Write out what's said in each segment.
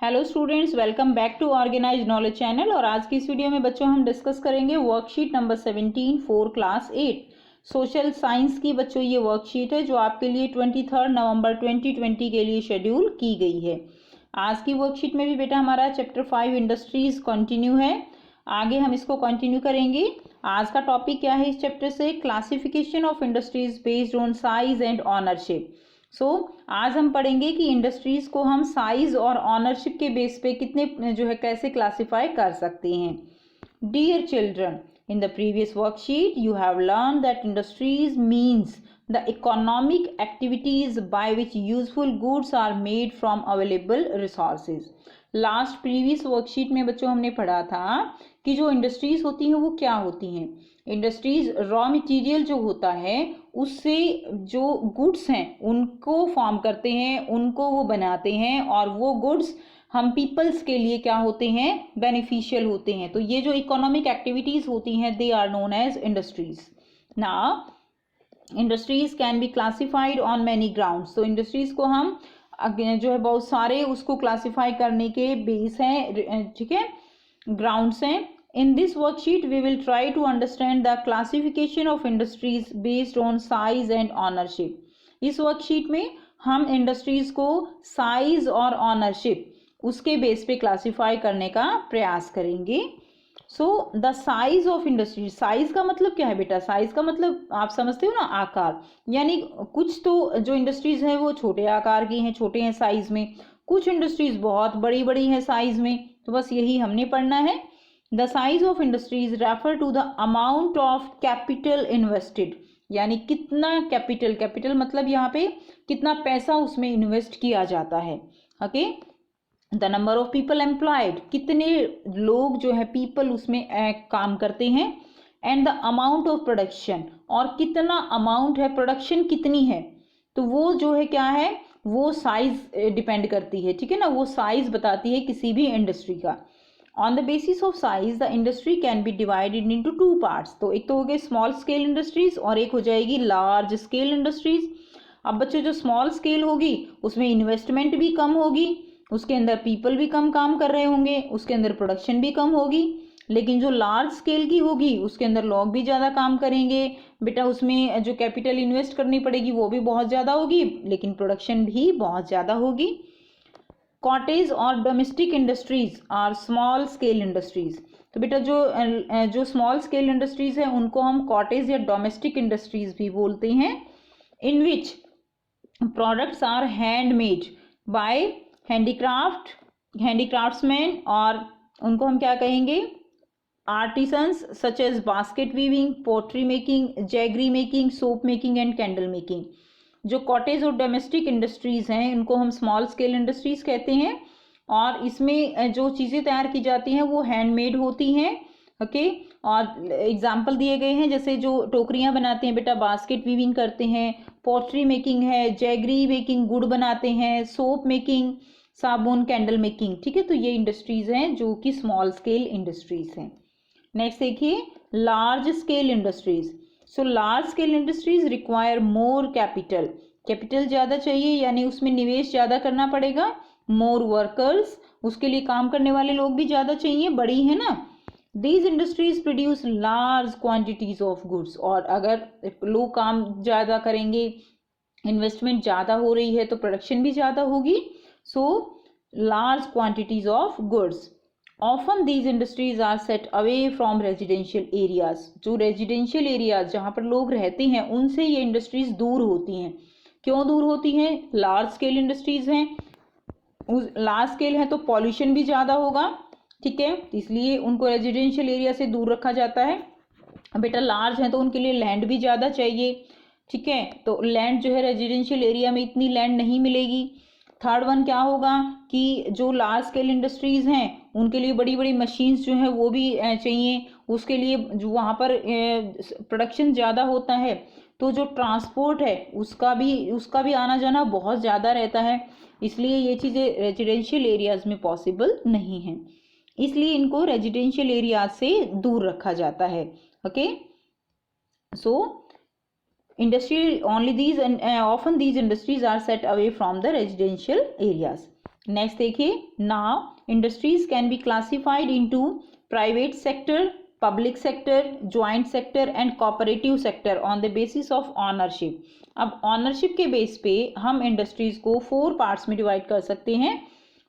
Hello students, welcome back to organise knowledge channel. और आज की इस वीडियो में बच्चों हम डिस्कस करेंगे worksheet number 17 for class 8 social science की। बच्चों ये वर्कशीट है जो आपके लिए 23 नवंबर 2020 के लिए शेड्यूल की गई है। आज की वर्कशीट में भी बेटा हमारा चैप्टर 5 इंडस्ट्रीज कंटिन्यू है। आगे हम इसको कंटिन्यू करेंगे। आज का टॉपिक क्या है इस चैप्टर से? Classification of industries based on size and ownership. आज हम पढ़ेंगे कि इंडस्ट्रीज को हम साइज और ऑनरशिप के बेस पे कितने जो है कैसे क्लासिफाई कर सकते हैं। Dear children, in the previous worksheet you have learned that industries means the economic activities by which useful goods are made from available resources। Last previous worksheet में बच्चों हमने पढ़ा था कि जो इंडस्ट्रीज होती हैं वो क्या होती हैं। इंडस्ट्रीज रॉ मटेरियल जो होता है उससे जो गुड्स हैं उनको फॉर्म करते हैं, उनको वो बनाते हैं, और वो गुड्स हम पीपल्स के लिए क्या होते हैं? बेनिफिशियल होते हैं। तो ये जो इकोनॉमिक एक्टिविटीज होती हैं they are known as industries. Now industries can be classified on many grounds. तो इंडस्ट्रीज को हम जो है बहुत सारे उसको क्लासिफाई करने के बेस हैं, ठीक है, ग्राउंड्स हैं। In this worksheet, we will try to understand the classification of industries based on size and ownership। इस वर्कशीट में हम इंडस्ट्रीज को साइज और ऑनरशिप उसके बेस पे क्लासिफाई करने का प्रयास करेंगे। The size of industries, size का मतलब क्या है बेटा? साइज का मतलब आप समझते हो ना, आकार। यानी कुछ तो जो इंडस्ट्रीज है वो छोटे आकार की हैं, छोटे हैं साइज में, कुछ इंडस्ट्रीज बहुत बड़ी बड़ी हैं साइज में। तो बस यही हमने पढ़ना है। The size of industries refer to the amount of capital invested, यानी कितना कैपिटल मतलब यहाँ पे कितना पैसा उसमें इन्वेस्ट किया जाता है। Okay, the number of people employed, कितने लोग जो है पीपल उसमें काम करते हैं, and the amount of production, और कितना अमाउंट है, प्रोडक्शन कितनी है। तो वो जो है क्या है, वो साइज डिपेंड करती है, ठीक है ना, वो साइज बताती है किसी भी इंडस्ट्री का। On the basis of size, the industry can be divided into two parts। तो एक तो हो गए स्मॉल स्केल इंडस्ट्रीज और एक हो जाएगी लार्ज स्केल इंडस्ट्रीज। अब बच्चों जो स्मॉल स्केल होगी उसमें इन्वेस्टमेंट भी कम होगी, उसके अंदर पीपल भी कम काम कर रहे होंगे, उसके अंदर प्रोडक्शन भी कम होगी। लेकिन जो लार्ज स्केल की होगी उसके अंदर लोग भी ज़्यादा काम करेंगे बेटा, उसमें जो कैपिटल इन्वेस्ट करनी पड़ेगी वो भी बहुत ज़्यादा होगी, लेकिन प्रोडक्शन भी बहुत ज़्यादा होगी। कॉटेज और domestic industries are small scale industries. तो बेटा जो स्मॉल स्केल इंडस्ट्रीज है उनको हम कॉटेज या डोमेस्टिक इंडस्ट्रीज भी बोलते हैं। In which products are handmade by handicraftsman, और उनको हम क्या कहेंगे? Artisans such as basket weaving, pottery making, jaggery making, soap making and candle making. जो कॉटेज और डोमेस्टिक इंडस्ट्रीज हैं इनको हम स्मॉल स्केल इंडस्ट्रीज कहते हैं, और इसमें जो चीज़ें तैयार की जाती हैं वो हैंडमेड होती हैं। ओके, और एग्जाम्पल दिए गए हैं जैसे जो टोकरियां बनाते हैं बेटा, बास्केट वीविंग करते हैं, पोट्री मेकिंग है, जैगरी मेकिंग गुड़ बनाते हैं, सोप मेकिंग साबुन, कैंडल मेकिंग, ठीक है। तो ये इंडस्ट्रीज हैं जो कि स्मॉल स्केल इंडस्ट्रीज हैं। नेक्स्ट देखिए लार्ज स्केल इंडस्ट्रीज। सो large scale industries require more capital, capital ज़्यादा चाहिए यानी उसमें निवेश ज़्यादा करना पड़ेगा। मोर वर्कर्स, उसके लिए काम करने वाले लोग भी ज़्यादा चाहिए, बड़ी है ना। These industries produce large quantities of goods, और अगर लोग काम ज़्यादा करेंगे, इन्वेस्टमेंट ज़्यादा हो रही है तो प्रोडक्शन भी ज़्यादा होगी। So large quantities of goods. Often these industries are set away from residential areas। जो रेजिडेंशियल एरियाज जहाँ पर लोग रहते हैं उनसे ये इंडस्ट्रीज दूर होती हैं। क्यों दूर होती हैं? लार्ज स्केल इंडस्ट्रीज हैं, उस लार्ज स्केल है तो पॉल्यूशन भी ज़्यादा होगा, ठीक है, इसलिए उनको रेजिडेंशियल एरिया से दूर रखा जाता है। बेटा लार्ज है तो उनके लिए लैंड भी ज़्यादा चाहिए, ठीक है, तो लैंड जो है रेजिडेंशियल एरिया में इतनी लैंड नहीं मिलेगी। थर्ड वन क्या होगा कि जो लार्ज स्केल इंडस्ट्रीज हैं उनके लिए बड़ी बड़ी मशीन्स जो है वो भी चाहिए, उसके लिए जो वहाँ पर प्रोडक्शन ज़्यादा होता है तो जो ट्रांसपोर्ट है उसका भी आना जाना बहुत ज़्यादा रहता है, इसलिए ये चीज़ें रेजिडेंशियल एरियाज में पॉसिबल नहीं है, इसलिए इनको रेजिडेंशियल एरियाज से दूर रखा जाता है। Okay, so industry only these and often these industries are set away from the residential areas। Next देखिए, now industries can be classified into private sector, public sector, joint sector and cooperative sector on the basis of ownership. अब ownership के base पे हम industries को 4 parts में divide कर सकते हैं।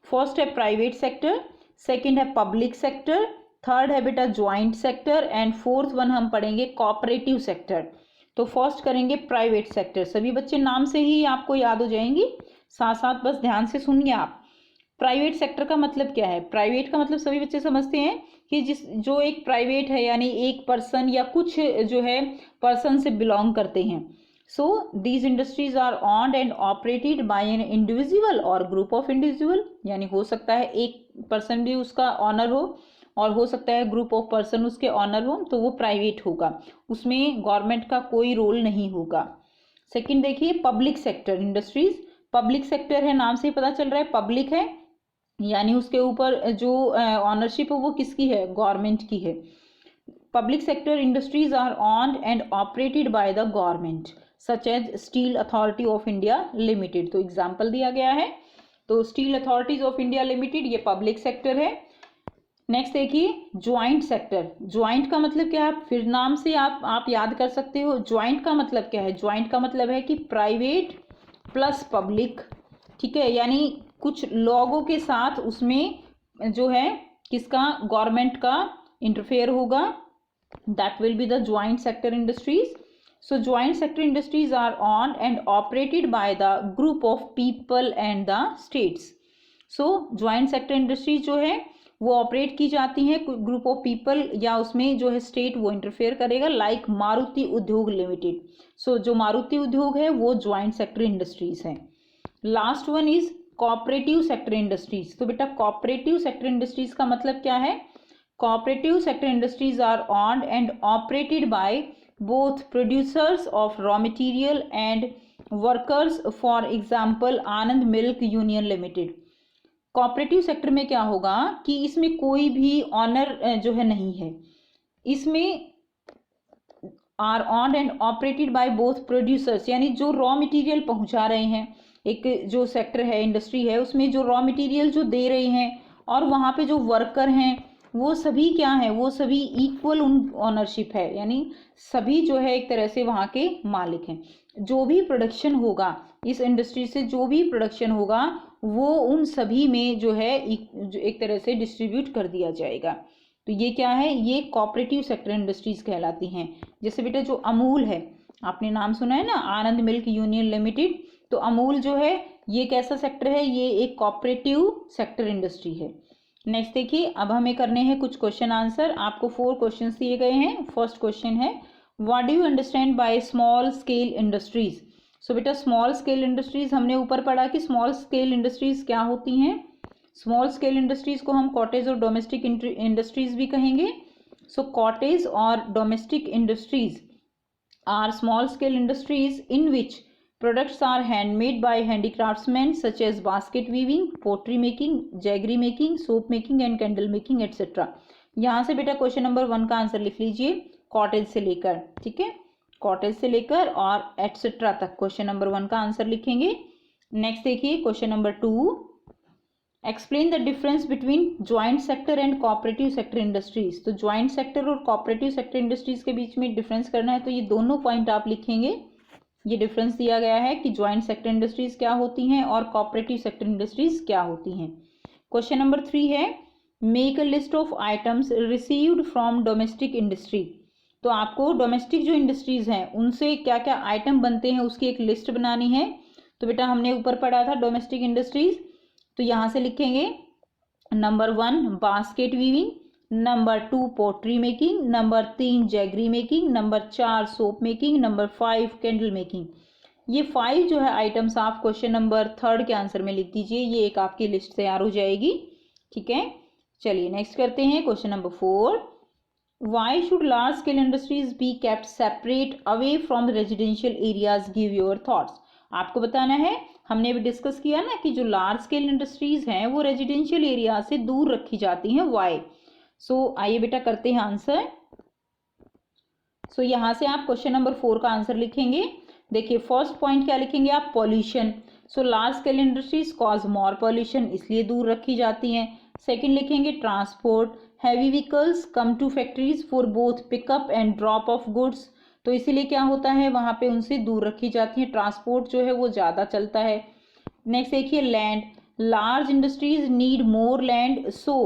फर्स्ट है प्राइवेट सेक्टर, सेकंड है पब्लिक सेक्टर, थर्ड है बेटा joint sector and fourth one हम पढ़ेंगे कोऑपरेटिव सेक्टर। तो फर्स्ट करेंगे प्राइवेट सेक्टर। सभी बच्चे नाम से ही आपको याद हो जाएंगी, साथ साथ बस ध्यान से सुनिए आप। प्राइवेट सेक्टर का मतलब क्या है? प्राइवेट का मतलब सभी बच्चे समझते हैं कि जो एक प्राइवेट है यानी एक पर्सन या कुछ जो है पर्सन से बिलोंग करते हैं। So these industries are owned and operated by an individual और ग्रुप ऑफ इंडिविजुअल, यानी हो सकता है एक पर्सन भी उसका ऑनर हो और हो सकता है ग्रुप ऑफ पर्सन उसके ऑनर हो, तो वो प्राइवेट होगा, उसमें गवर्नमेंट का कोई रोल नहीं होगा। सेकंड देखिए public sector industries. Public sector है, नाम से पता चल रहा है पब्लिक है, यानी उसके ऊपर जो ऑनरशिप है वो किसकी है? गवर्नमेंट की है। Public sector industries are owned and operated by the government such as Steel Authority of India Limited. तो एग्जाम्पल दिया गया है, तो steel authorities of India limited ये पब्लिक सेक्टर है। नेक्स्ट देखिए ज्वाइंट सेक्टर। ज्वाइंट का मतलब क्या है? फिर नाम से आप याद कर सकते हो। ज्वाइंट का मतलब क्या है? ज्वाइंट का मतलब है कि प्राइवेट प्लस पब्लिक, ठीक है, यानी कुछ लोगों के साथ उसमें जो है किसका? गवर्नमेंट का इंटरफेयर होगा। That will be the joint sector industries. So joint sector industries are own and operated by the group of people and the states. So joint sector industries जो है वो ऑपरेट की जाती हैं ग्रुप ऑफ पीपल या उसमें जो है स्टेट वो इंटरफेयर करेगा, लाइक मारुति उद्योग लिमिटेड। सो जो मारुति उद्योग है वो ज्वाइंट सेक्टर इंडस्ट्रीज है। Last one is cooperative sector industries. तो बेटा कोऑपरेटिव सेक्टर इंडस्ट्रीज का मतलब क्या है? Cooperative sector industries are owned and operated by both producers of raw material and workers, for example Anand milk union limited. Cooperative sector में क्या होगा कि इसमें कोई भी ऑनर जो है नहीं है, इसमें are owned and operated by both producers, यानी जो रॉ मटेरियल पहुंचा रहे हैं, एक जो सेक्टर है इंडस्ट्री है उसमें जो रॉ मटेरियल जो दे रहे हैं और वहाँ पे जो वर्कर हैं वो सभी क्या है? वो सभी इक्वल ऑनरशिप है, यानी सभी जो है एक तरह से वहाँ के मालिक हैं। जो भी प्रोडक्शन होगा इस इंडस्ट्री से, जो भी प्रोडक्शन होगा वो उन सभी में जो है एक तरह से डिस्ट्रीब्यूट कर दिया जाएगा। तो ये क्या है? ये कोऑपरेटिव सेक्टर इंडस्ट्रीज कहलाती हैं। जैसे बेटा जो अमूल है, आपने नाम सुना है ना, आनंद मिल्क यूनियन लिमिटेड, तो अमूल जो है ये कैसा सेक्टर है? ये एक कोऑपरेटिव सेक्टर इंडस्ट्री है। नेक्स्ट देखिए, अब हमें करने हैं कुछ क्वेश्चन आंसर। आपको 4 क्वेश्चन दिए गए हैं। फर्स्ट क्वेश्चन है what do you understand by small scale industries. So बेटा स्मॉल स्केल इंडस्ट्रीज हमने ऊपर पढ़ा कि स्मॉल स्केल इंडस्ट्रीज क्या होती हैं। स्मॉल स्केल इंडस्ट्रीज को हम कॉटेज और डोमेस्टिक इंडस्ट्रीज भी कहेंगे। सो कॉटेज और domestic industries are small scale industries in which products are handmade by handicraftsmen such as basket weaving, pottery making, jaggery making, soap making and candle making etc. यहाँ से बेटा question number 1 का answer लिख लीजिए, cottage से लेकर, ठीक है, कॉटेज से लेकर और एटसेट्रा तक क्वेश्चन नंबर 1 का आंसर लिखेंगे। नेक्स्ट देखिए question number 2, explain the difference between joint sector and cooperative sector industries. तो ज्वाइंट सेक्टर और कोऑपरेटिव सेक्टर इंडस्ट्रीज के बीच में डिफरेंस करना है, तो ये दोनों पॉइंट आप लिखेंगे। ये डिफरेंस दिया गया है कि ज्वाइंट सेक्टर इंडस्ट्रीज क्या होती हैं और कोऑपरेटिव सेक्टर इंडस्ट्रीज क्या होती हैं। क्वेश्चन नंबर 3 है make a list of items received from domestic industry. तो आपको डोमेस्टिक जो इंडस्ट्रीज हैं उनसे क्या क्या आइटम बनते हैं उसकी एक लिस्ट बनानी है। तो बेटा हमने ऊपर पढ़ा था डोमेस्टिक इंडस्ट्रीज, तो यहाँ से लिखेंगे number 1 basket weaving, number 2 pottery making, number 3 jaggery making, number 4 soap making, number 5 candle making. ये 5 जो है आइटम्स आप क्वेश्चन नंबर 3 के आंसर में लिख दीजिए, ये एक आपकी लिस्ट तैयार हो जाएगी, ठीक है। चलिए नेक्स्ट करते हैं question number 4, why should large scale industries be kept separate away from residential areas, give your thoughts. आपको बताना है, हमने भी डिस्कस किया ना कि जो लार्ज स्केल इंडस्ट्रीज हैं वो रेजिडेंशियल एरिया से दूर रखी जाती हैं, वाई। सो आइए बेटा करते हैं आंसर। सो यहाँ से आप क्वेश्चन नंबर 4 का आंसर लिखेंगे। देखिए फर्स्ट पॉइंट क्या लिखेंगे आप, pollution. So large scale industries cause more pollution, इसलिए दूर रखी जाती हैं। सेकंड लिखेंगे transport, heavy vehicles come to factories for both pickup and drop off goods, तो इसीलिए क्या होता है वहाँ पे उनसे दूर रखी जाती है, ट्रांसपोर्ट जो है वो ज़्यादा चलता है। नेक्स्ट देखिए land, large industries need more land so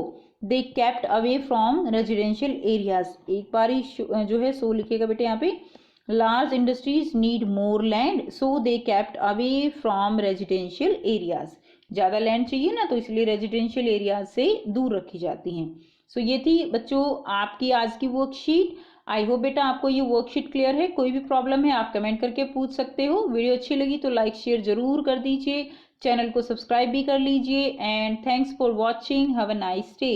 they kept away from residential areas, एक बार ही जो है सो लिखिएगा बेटे यहाँ पे, large industries need more land so they kept away from residential areas, ज़्यादा लैंड चाहिए ना तो इसलिए रेजिडेंशियल एरियाज से दूर रखी जाती हैं। सो ये थी बच्चों आपकी आज की वर्कशीट। आई होप बेटा आपको ये वर्कशीट क्लियर है। कोई भी प्रॉब्लम है आप कमेंट करके पूछ सकते हो। वीडियो अच्छी लगी तो लाइक शेयर जरूर कर दीजिए, चैनल को सब्सक्राइब भी कर लीजिए and thanks for watching, have a nice day.